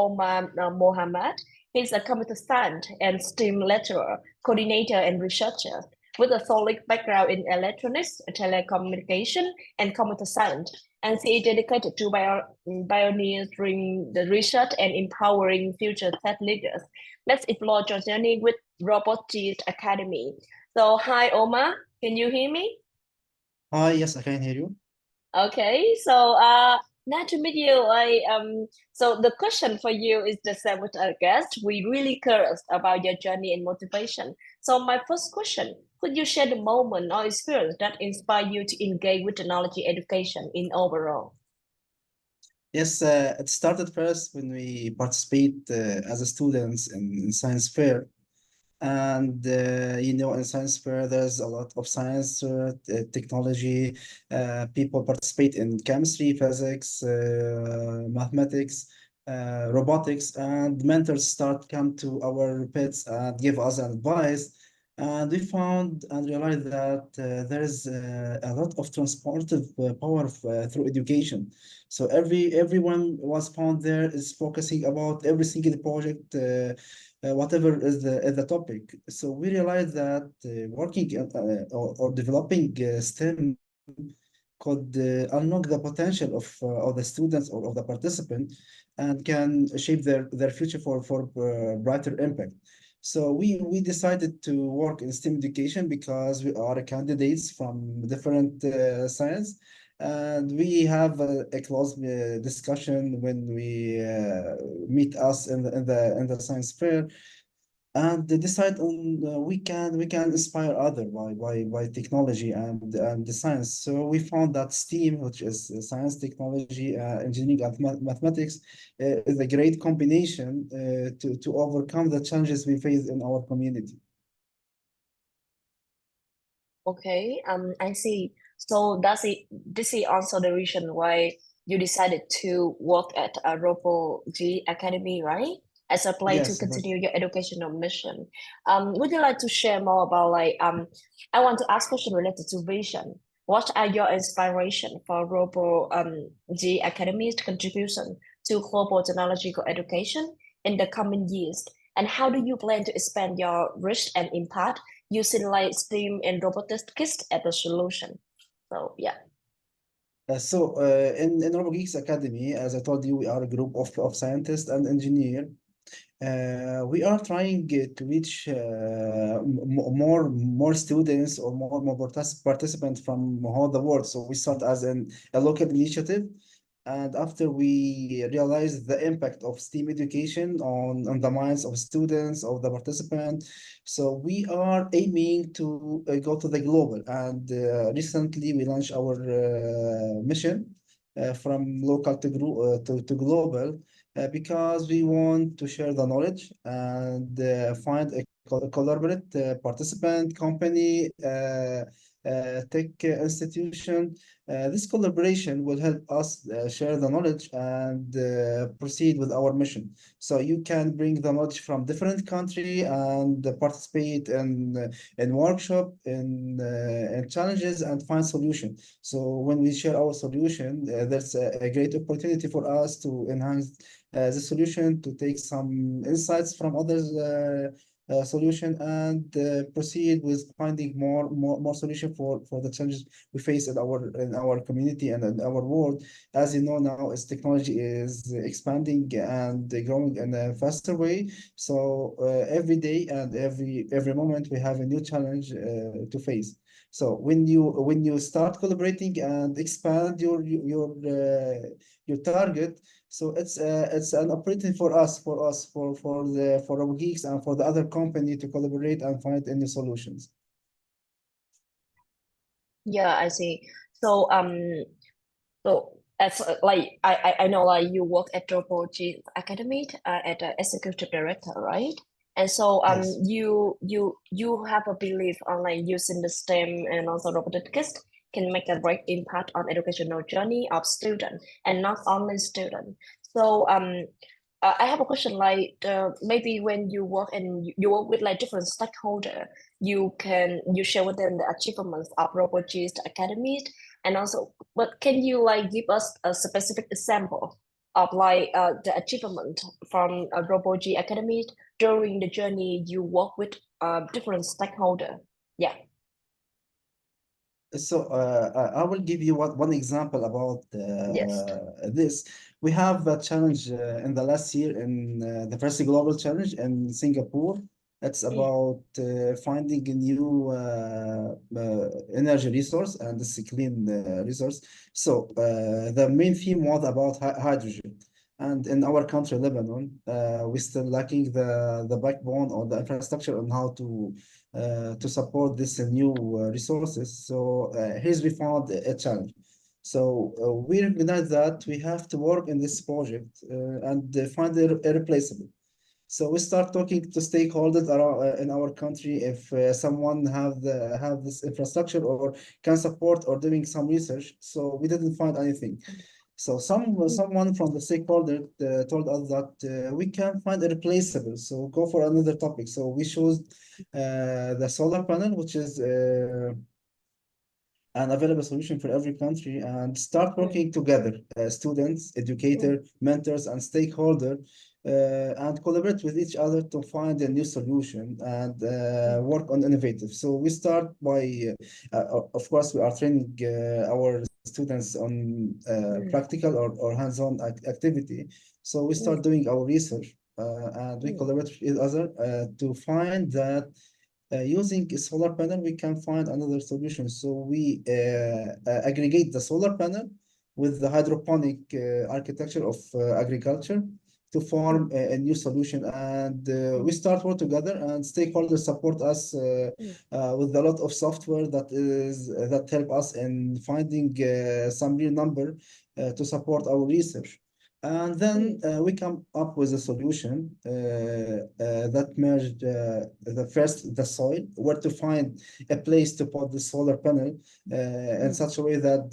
Omar Mohammed. He's a computer science and STEM lecturer, coordinator, and researcher with a solid background in electronics, telecommunication, and computer science. And he is dedicated to pioneering the research and empowering future tech leaders. Let's explore your journey with RoboGeek Academy. So, hi, Omar. Can you hear me? Hi, yes, I can hear you. Okay, so nice to meet you. So the question for you is the same with our guest. We really curious about your journey and motivation. So my first question, could you share the moment or experience that inspired you to engage with technology education in overall? Yes, it started first when we participate as a students in science fair. And in science fair, there's a lot of science, technology. People participate in chemistry, physics, mathematics, robotics, and mentors start come to our pits and give us advice. And we found and realized that there is a lot of transportive power through education. So everyone was found there is focusing about every single project. Whatever is the topic. So we realized that working or developing STEM could unlock the potential of the students or of the participant and can shape their future for brighter impact. So we decided to work in STEM education because we are candidates from different science, and we have a close discussion when we meet us in the science fair, and they decide on we can inspire other by technology and the science. So we found that STEAM, which is science, technology, engineering, and mathematics, is a great combination to overcome the challenges we face in our community. Okay, I see. So this is also the reason why you decided to work at a RoboGeek Academy, right? As a play to Yes, that's continue your educational mission. Would you like to share more about I want to ask question related to vision. What are your inspiration for RoboGeek Academy's contribution to global technological education in the coming years? And how do you plan to expand your reach and impact using like STEAM and robotics as a solution? So yeah. in RoboGeeks Academy, as I told you, we are a group of scientists and engineers. We are trying to reach more students or more participants from all the world. So we start as a local initiative, and after we realize the impact of STEAM education on the minds of students, of the participant, so we are aiming to go to the global. And recently we launched our mission from local to global, because we want to share the knowledge and find a collaborate participant company, tech institution. This collaboration will help us share the knowledge and proceed with our mission. So you can bring the knowledge from different country and participate in workshop, in challenges, and find solution. So when we share our solution, there's a great opportunity for us to enhance the solution, to take some insights from others solution, and proceed with finding more solution for the challenges we face in our community and in our world. As you know now, as technology is expanding and growing in a faster way, so every day and every moment we have a new challenge to face. So when you start collaborating and expand your target, so it's an opportunity for our geeks and for the other company to collaborate and find any solutions. Yeah, I see. So so as I know like you work at RoboGeek Academy at the executive director, right? And so Yes. you have a belief on like using the STEM and also robotics can make a great impact on educational journey of students and not only students. So I have a question like maybe when you work and you work with like different stakeholder, you share with them the achievements of RoboGeek Academy, and also, but can you like give us a specific example of the achievement from RoboGeek Academy during the journey you work with different stakeholder. Yeah. So I will give you one example about Yes. this. We have a challenge in the last year in the first global challenge in Singapore. It's about finding a new energy resource, and this is a clean resource. So the main theme was about hydrogen. And in our country, Lebanon, we're still lacking the backbone or the infrastructure on how to support this new resources. So here's we found a challenge. So we recognize that we have to work in this project and find irreplaceable. So we start talking to stakeholders around in our country if someone have this infrastructure or can support or doing some research. So we didn't find anything. So someone from the stakeholder told us that we can find a replaceable. So go for another topic. So we chose the solar panel, which is an available solution for every country, and start working together, students, educator, mentors, and stakeholder, and collaborate with each other to find a new solution and work on innovative. So we start by, of course, we are training our students on practical or hands-on activity. So we start doing our research and we collaborate with each other to find that using a solar panel, we can find another solution. So we aggregate the solar panel with the hydroponic architecture of agriculture to form a new solution. And we start work together, and stakeholders support us with a lot of software that help us in finding some real number to support our research. And then we come up with a solution that merged the soil, where to find a place to put the solar panel in such a way that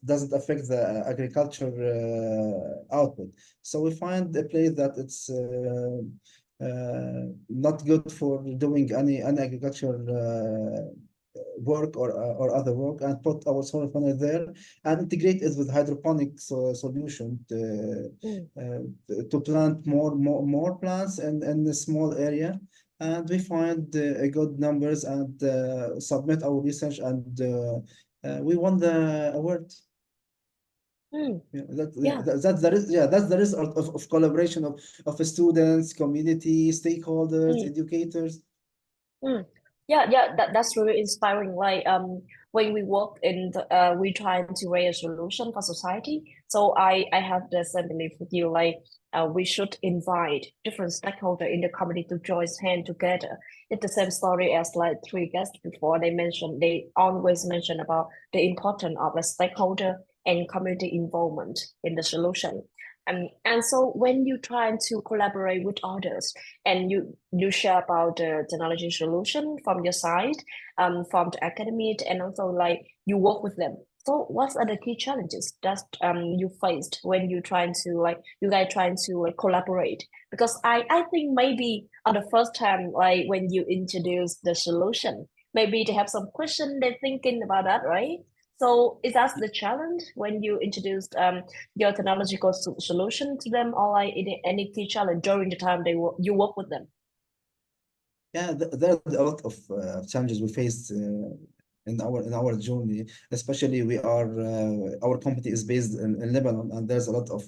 doesn't affect the agriculture output. So we find a place that it's not good for doing any agricultural work or other work, and put our solar panel there and integrate it with hydroponic solution to plant more plants in a small area. And we find good numbers and submit our research, and we won the award. That's the result of collaboration of students, community, stakeholders, educators. That's really inspiring. When we work in we trying to raise a solution for society. So I have the same belief with you. We should invite different stakeholders in the community to join hands together. It's the same story as like three guests before. They always mention about the importance of the stakeholder and community involvement in the solution. And so when you try to collaborate with others and you share about the technology solution from your side, from the academy, and also like you work with them. So what are the key challenges that you faced when you guys trying to like collaborate? Because I think maybe on the first time, like when you introduce the solution, maybe they have some question they're thinking about that, right? So is that the challenge when you introduced your technological solution to them, or like any key challenge during the time you work with them? Yeah, there are a lot of challenges we faced in our journey. Especially our company is based in Lebanon, and there's a lot of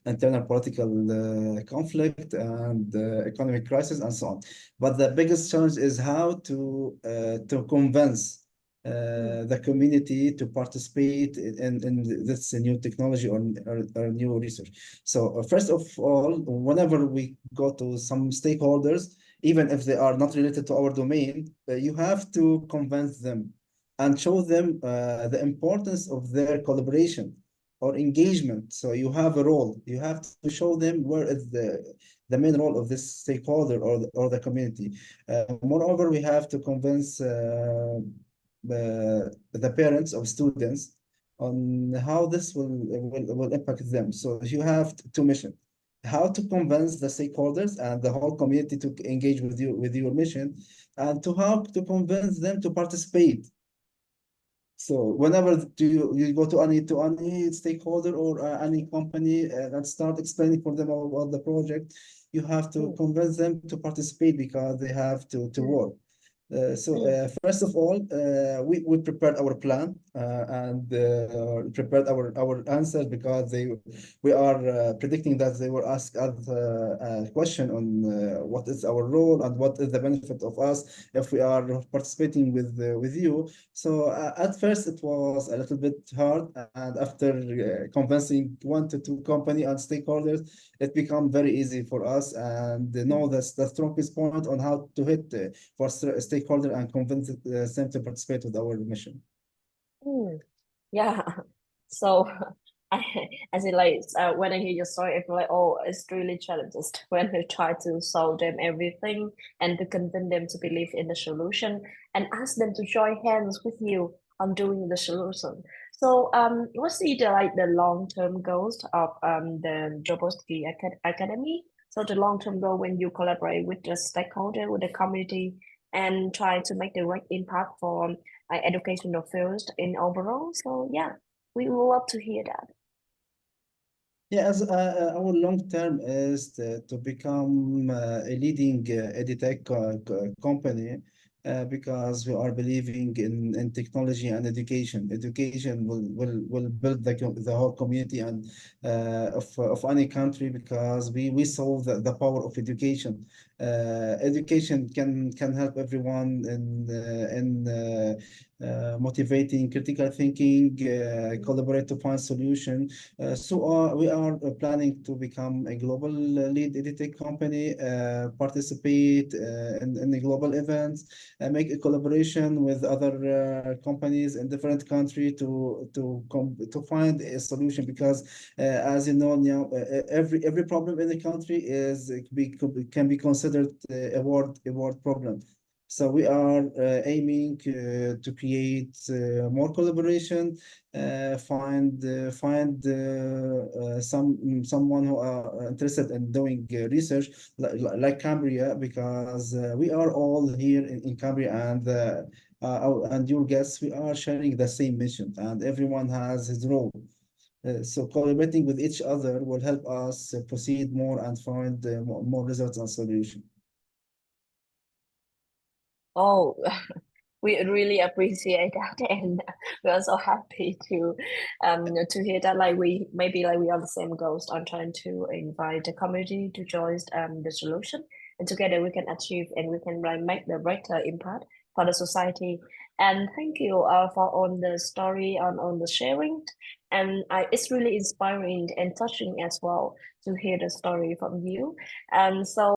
internal political conflict and economic crisis and so on. But the biggest challenge is how to convince the community to participate in this new technology or new research. So first of all, whenever we go to some stakeholders, even if they are not related to our domain, you have to convince them and show them the importance of their collaboration or engagement. So you have a role. You have to show them where is the main role of this stakeholder or the community. Moreover, we have to convince the parents of students on how this will impact them. So you have two missions: how to convince the stakeholders and the whole community to engage with your mission, and to how to convince them to participate. So whenever you go to any stakeholder or any company and start explaining for them about the project, you have to Mm, convince them to participate because they have to mm, work. mm, First of all, we prepared our plan and prepared our answers because we are predicting that they will ask us a question on what is our role and what is the benefit of us if we are participating with you. So at first it was a little bit hard, and after convincing 1 to 2 company and stakeholders, it became very easy for us and know mm, that's the strongest point on how to hit for stakeholder and convince them to participate with our mission. mm. Yeah. So I, as in like when I hear your story, I feel like, oh, it's really challenges when we try to solve them everything and to convince them to believe in the solution and ask them to join hands with you on doing the solution. So what's the long-term goals of the RoboGeek Academy? So the long-term goal when you collaborate with the stakeholder, with the community, and try to make the right impact for educational fields in overall. So yeah, we would love to hear that. Yeah, as our long term is to become a leading EdTech company because we are believing in technology and education. Education will build the whole community and of any country because we saw the power of education. Education can help everyone in motivating critical thinking, collaborate to find solution. We are planning to become a global lead edtech company, participate in the global events, make a collaboration with other companies in different country to find a solution because as you know now every problem in the country can be considered a world problem. So we are aiming to create more collaboration, find someone who are interested in doing research like Cambria because we are all here in Cambria and your guests, we are sharing the same mission and everyone has his role. So collaborating with each other will help us proceed more and find more results and solutions. Oh, we really appreciate that, and we are so happy to hear that. Like we maybe like we are the same goals on trying to invite the community to join the solution, and together we can achieve and we can like make the greater impact for the society. And thank you for on the story on the sharing, and it's really inspiring and touching as well to hear the story from you. And so.